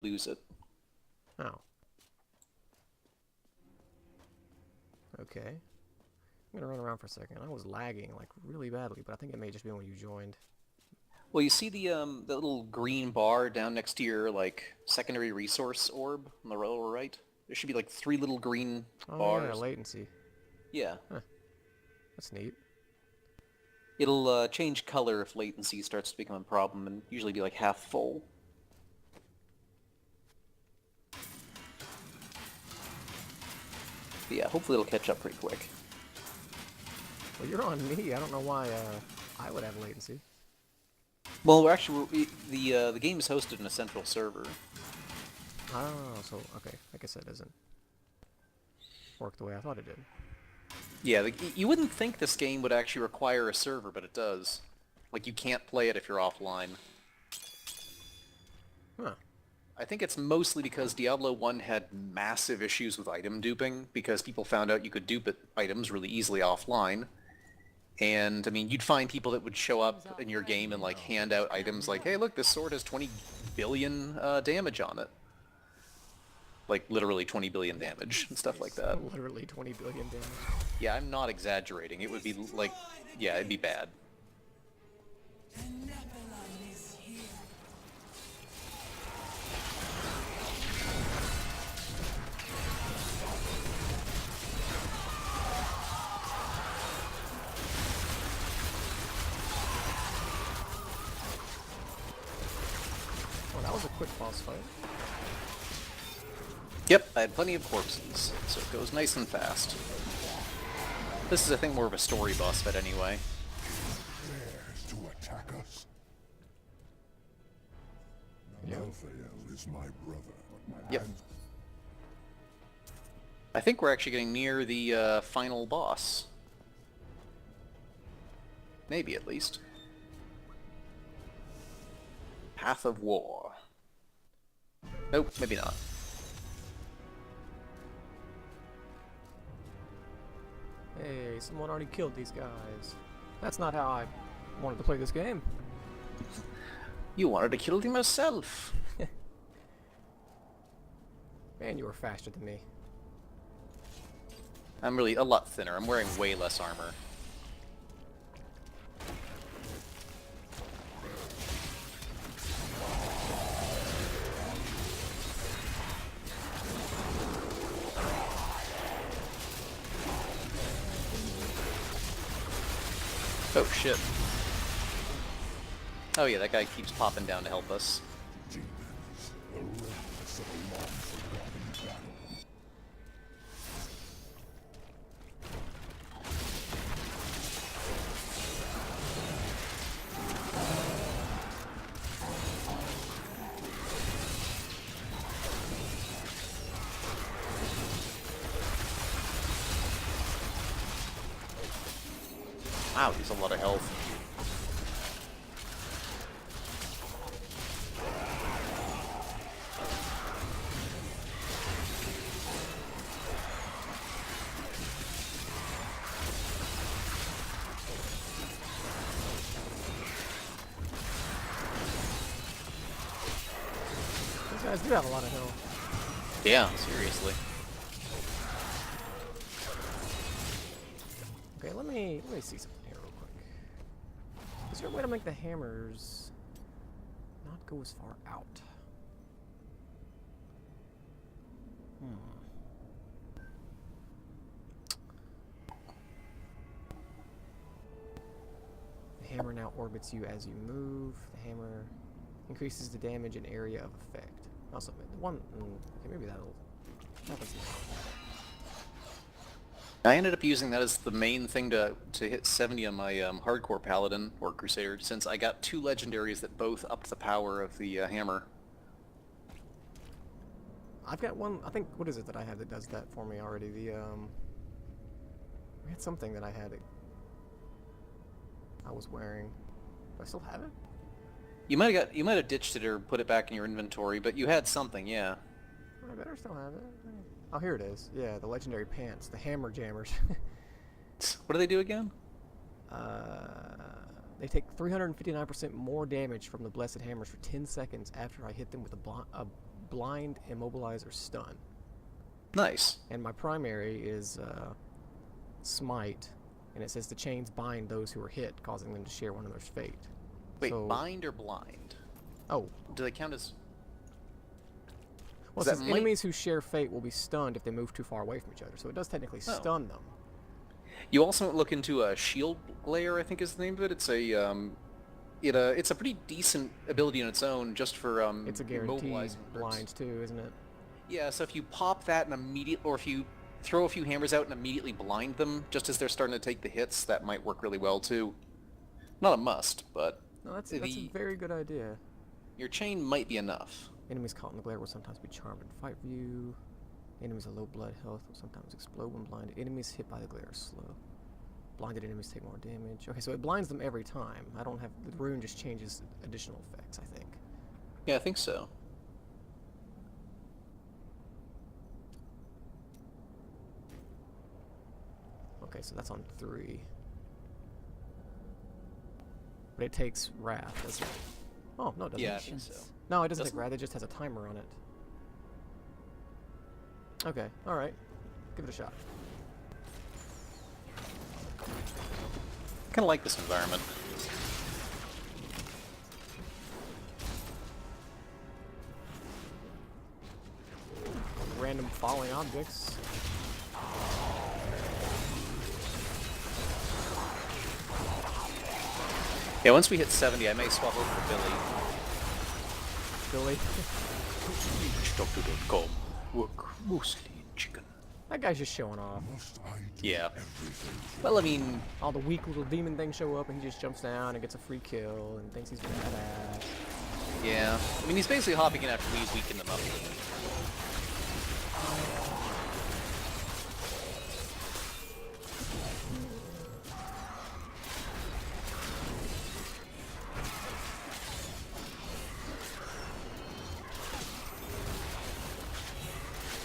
lose it. Oh. Okay. I'm gonna run around for a second. I was lagging like really badly, but I think it may just be when you joined. Well, you see the little green bar down next to your like secondary resource orb on the lower right? There should be like three little green Oh yeah, bars. latency. Yeah. Huh, that's neat. It'll change color if latency starts to become a problem and usually be like half full. But yeah, hopefully it'll catch up pretty quick. Well, you're on me. I don't know why I would have latency. Well, the game is hosted in a central server. Oh, so okay. I guess that doesn't work the way I thought it did. Yeah, you wouldn't think this game would actually require a server, but it does. Like, you can't play it if you're offline. Huh. I think it's mostly because Diablo 1 had massive issues with item duping, because people found out you could dupe items really easily offline. And, I mean, you'd find people that would show up in your game and, like, hand out items like, hey, look, this sword has 20 billion damage on it. Like, literally 20 billion damage and stuff like that. Literally 20 billion damage. Yeah, I'm not exaggerating. It would be, like, yeah, it'd be bad. Oh, that was a quick boss fight. Yep, I had plenty of corpses, so it goes nice and fast. This is, I think, more of a story boss fight anyway. Dares to attack us? Raphael is my brother. Yep. I think we're actually getting near the final boss. Maybe, at least. Path of War. Nope, maybe not. Hey, someone already killed these guys. That's not how I wanted to play this game. You wanted to kill them yourself. Man, you were faster than me. I'm really a lot thinner. I'm wearing way less armor. Oh shit. Oh yeah, that guy keeps popping down to help us. Demons, the remnants of a long-forgotten battle. Wow, he's a lot of health. These guys do have a lot of health. Yeah, seriously. Okay, let me see something here real quick. Is there a way to make the hammers not go as far out? Hmm. The hammer now orbits you as you move. The hammer increases the damage and area of effect. Also, the one. Okay, maybe that'll happen. I ended up using that as the main thing to hit 70 on my hardcore paladin or crusader, since I got two legendaries that both upped the power of the hammer. I've got one. I think what is it that I have that does that for me already? I had something that I had. I was wearing. Do I still have it? You might have ditched it or put it back in your inventory, but you had something, yeah. I better still have it. Oh, here it is. Yeah, the legendary pants, the hammer jammers. What do they do again? They take 359% more damage from the blessed hammers for 10 seconds after I hit them with a blind, immobilize, or stun. Nice. And my primary is smite, and it says the chains bind those who are hit, causing them to share one another's fate. Wait, So, bind or blind? oh, Do they count as... well, it that says might- enemies who share fate will be stunned if they move too far away from each other. So it does technically Oh. stun them. You also look into a shield layer, I think is the name of it. It's a it's a pretty decent ability on its own, just for It's a guaranteed immobilizing groups. blind too, isn't it? Yeah, so if you pop that and or if you throw a few hammers out and immediately blind them just as they're starting to take the hits, that might work really well too. Not a must, but No, that's a the very good idea. your chain might be enough. Enemies caught in the glare will sometimes be charmed in fight view. Enemies with low blood health will sometimes explode when blinded. Enemies hit by the glare are slow. Blinded enemies take more damage. Okay, so it blinds them every time. I don't have... The rune just changes additional effects, I think. Yeah, I think so. Okay, so that's on 3. But it takes Wrath, doesn't it? Oh, no, it doesn't. Yeah, I think so. No, it doesn't take Doesn't? Wrath, it just has a timer on it. Okay, alright. Give it a shot. I kind of like this environment. Random falling objects. Yeah, once we hit 70, I may swap over to Billy. Billy. Doctor.com. Work mostly in chicken. That guy's just showing off. Must I do Yeah. everything? Well, I mean, All the weak little demon things show up and he just jumps down and gets a free kill and thinks he's badass. yeah. I mean, he's basically hopping in after we weaken them up.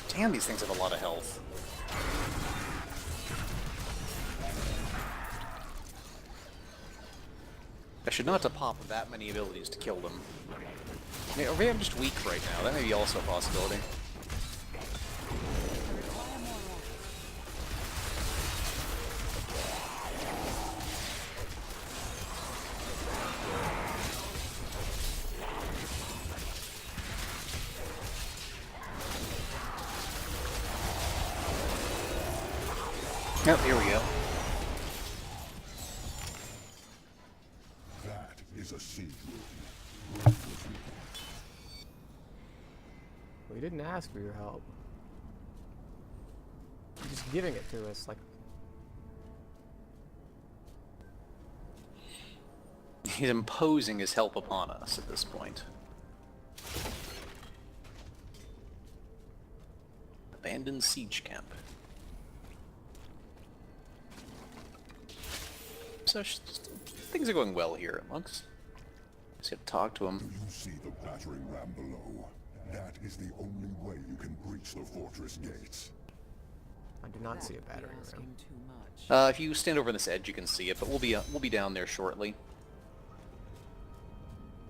Damn, these things have a lot of health. I should not have to pop that many abilities to kill them. Or maybe I'm just weak right now. That may be also a possibility. Yep, here we go. That is a seed room. We didn't ask for your help. You're just giving it to us like... He's imposing his help upon us at this point. Abandoned siege camp. So things are going well here at Monks. Just gotta talk to Do him. you see the battering ram below? That is the only way you can breach the fortress gates. I do not see a battery ram. Asking too much. If you stand over on this edge, you can see it, but we'll be down there shortly.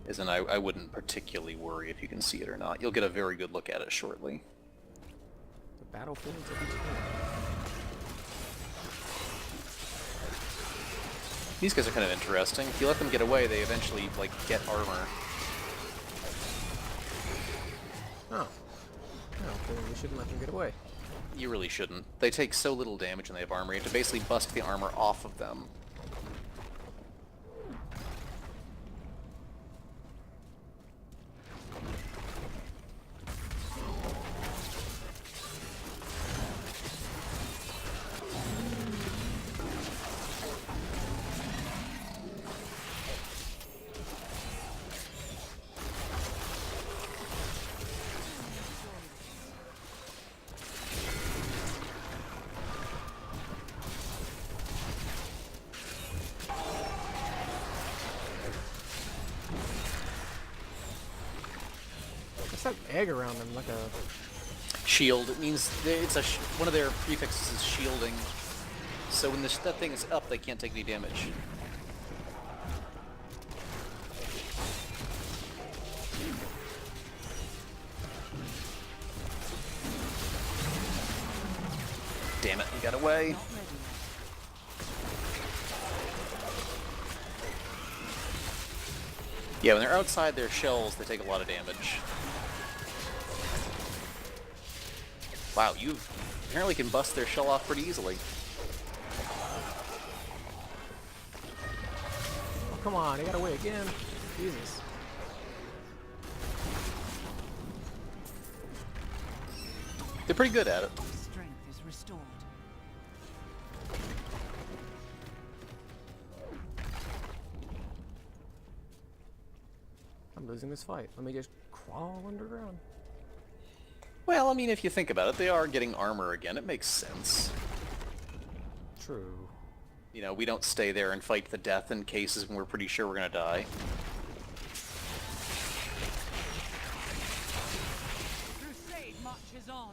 As in, I wouldn't particularly worry if you can see it or not. You'll get a very good look at it shortly. The battlefields of eternity. These guys are kind of interesting. If you let them get away, they eventually, like, get armor. Oh. Oh, then we shouldn't let them get away. You really shouldn't. They take so little damage when they have armor. You have to basically bust the armor off of them. What's that egg around them? Like a... Shield. It means it's one of their prefixes is shielding. So when that thing is up, they can't take any damage. Damn it, we got away. Not ready yet. Yeah, when they're outside their shells, they take a lot of damage. Wow, you apparently can bust their shell off pretty easily. Oh, come on, I got away again. Jesus. They're pretty good at it. Strength is restored. I'm losing this fight. Let me just crawl underground. Well, I mean, if you think about it, they are getting armor again. It makes sense. True. You know, we don't stay there and fight the death in cases when we're pretty sure we're gonna die. Crusade marches on.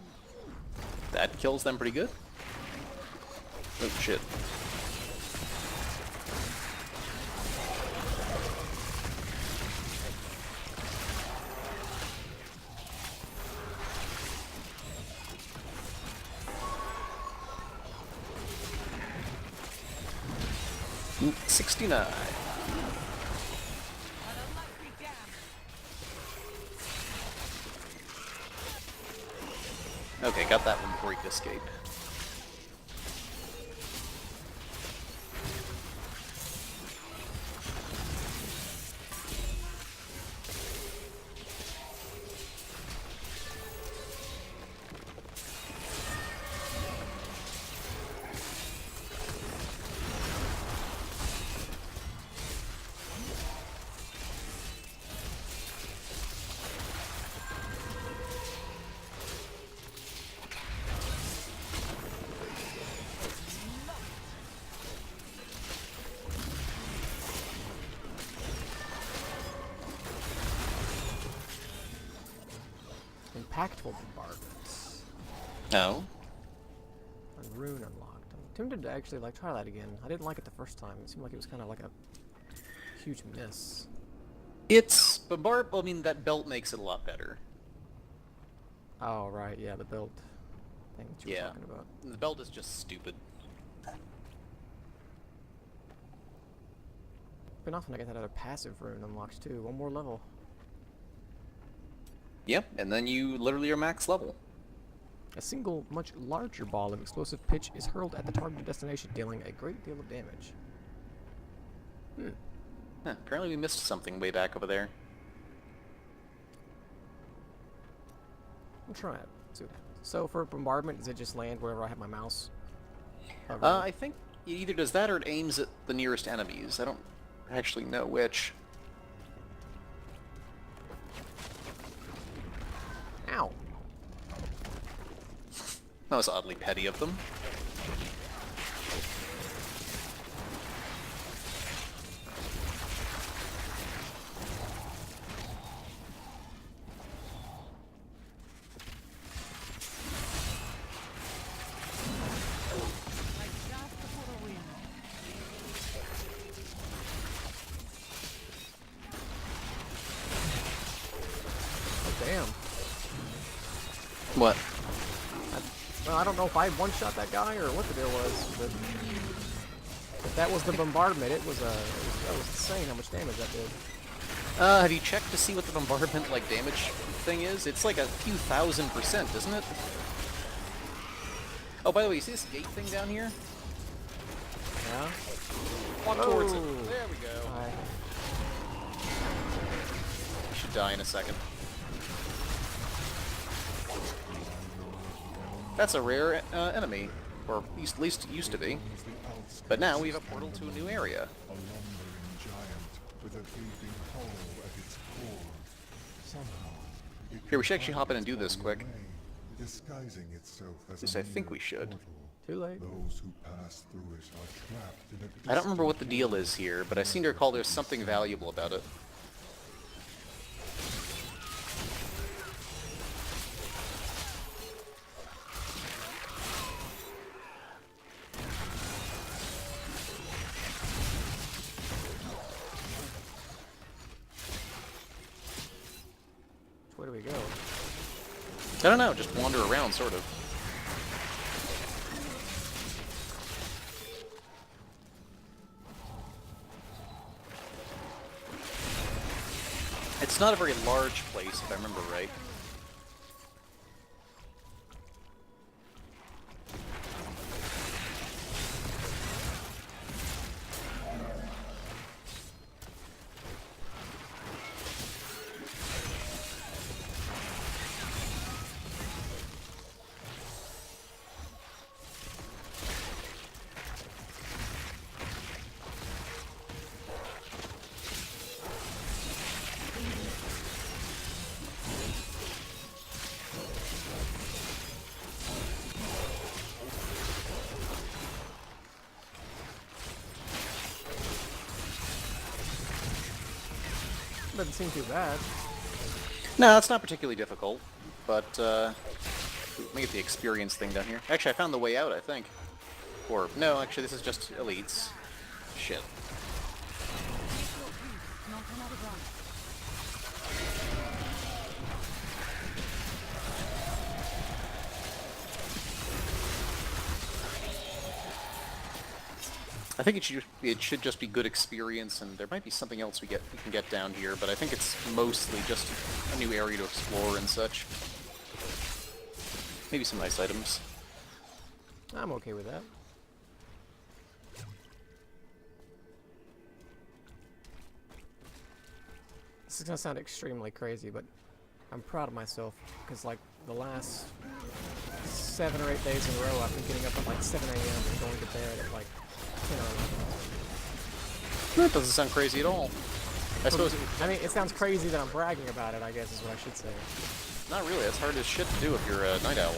That kills them pretty good. Oh, shit. Ooh, 69. Let a light be damned. Okay, got that one before he could escape. Impactful bombardments. No. And rune unlocked. I'm tempted to actually like try that again. I didn't like it the first time. It seemed like it was kind of like a huge miss. It's bombard. I mean, that belt makes it a lot better. Oh right, yeah, the belt thing that you were Yeah. talking about. The belt is just stupid. Been off when I get that other passive rune unlocked too. One more level. Yep, and then you literally are max level. A single, much larger ball of explosive pitch is hurled at the targeted destination, dealing a great deal of damage. Huh, apparently we missed something way back over there. I'm trying it. So for bombardment, does it just land wherever I have my mouse? hovering? I think it either does that or it aims at the nearest enemies. I don't actually know which. Ow! That was oddly petty of them. Like chaff before the wind. Oh damn. What? Well, I don't know if I one-shot that guy or what the deal was, but if that was the bombardment, that was insane how much damage that did. Have you checked to see what the bombardment, like, damage thing is? It's like a few thousand%, isn't it? Oh, by the way, you see this gate thing down here? Yeah? Walk towards it. Whoa. There we go. I, You should die in a second. That's a rare enemy, or at least it used to be. But now we have a portal to a new area. A lumbering giant with a gaping hole at its core. Somehow, it Here, we should can actually hop in and find do this its quick. way, disguising itself as At least a I think mere we should. portal. too late. Those who pass through it are trapped in a I don't remember what the distant deal is here, but I seem to recall there's something valuable about it. Where do we go? I don't know, just wander around, sort of. It's not a very large place, if I remember right. Doesn't seem too bad. No, it's not particularly difficult, but let me get the experience thing down here. Actually, I found the way out, I think. Or, no, actually, this is just elites. Shit. Not another run. I think it should just be good experience, and there might be something else we can get down here, but I think it's mostly just a new area to explore and such. Maybe some nice items. I'm okay with that. This is gonna sound extremely crazy, but I'm proud of myself because like the last 7 or 8 days in a row, I've been getting up at like 7 a.m. and going to bed at like 10 or 11. That doesn't sound crazy at all. I suppose I mean, it sounds crazy that I'm bragging about it, I guess is what I should say. not really. That's hard as shit to do if you're a night owl.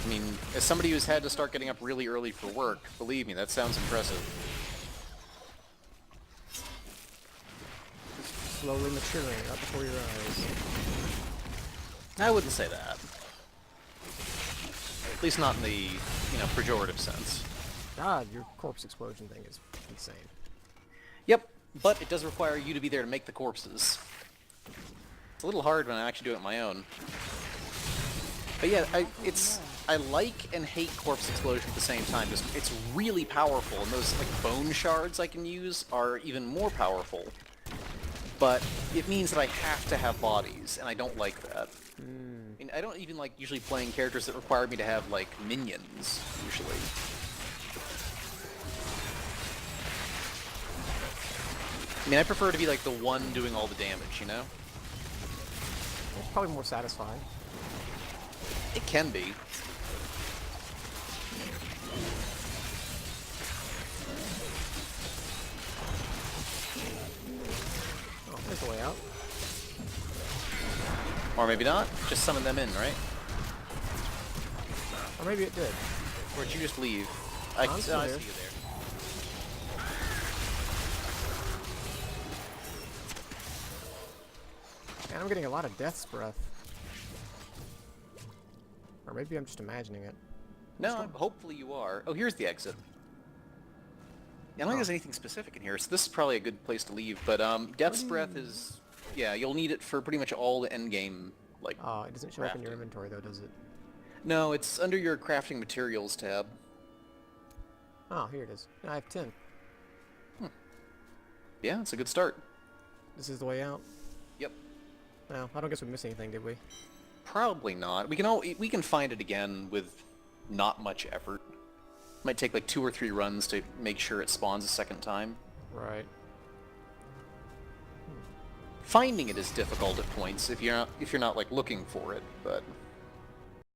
I mean, as somebody who's had to start getting up really early for work, believe me, that sounds impressive. Slowly maturing right before your eyes. I wouldn't say that. At least not in the, pejorative sense. God, your corpse explosion thing is insane. Yep, but it does require you to be there to make the corpses. It's a little hard when I actually do it on my own. But yeah, I like and hate corpse explosion at the same time. It's really powerful, and those like bone shards I can use are even more powerful. But it means that I have to have bodies, and I don't like that. I mean, I don't even like usually playing characters that require me to have like minions, usually. I mean, I prefer to be like the one doing all the damage, you know? It's probably more satisfying. It can be. Oh, there's the way out. Or maybe not. Just summon them in, right? Or maybe it did. Or did you just leave? I'm I still see here. you there. Man, I'm getting a lot of death's breath. Or maybe I'm just imagining it. No, hopefully you are. Oh, here's the exit. Yeah, I don't think there's anything specific in here, so this is probably a good place to leave. But Death's Breath is, yeah, you'll need it for pretty much all the endgame, like. Oh, it doesn't show up in your crafting. inventory though, does it? No, it's under your crafting materials tab. Oh, here it is. I have 10. Yeah, it's a good start. This is the way out. Yep. No, I don't guess we missed anything, did we? Probably not. We can find it again with not much effort. Might take like 2 or 3 runs to make sure it spawns a second time. Right. Finding it is difficult at points if you're not like looking for it, but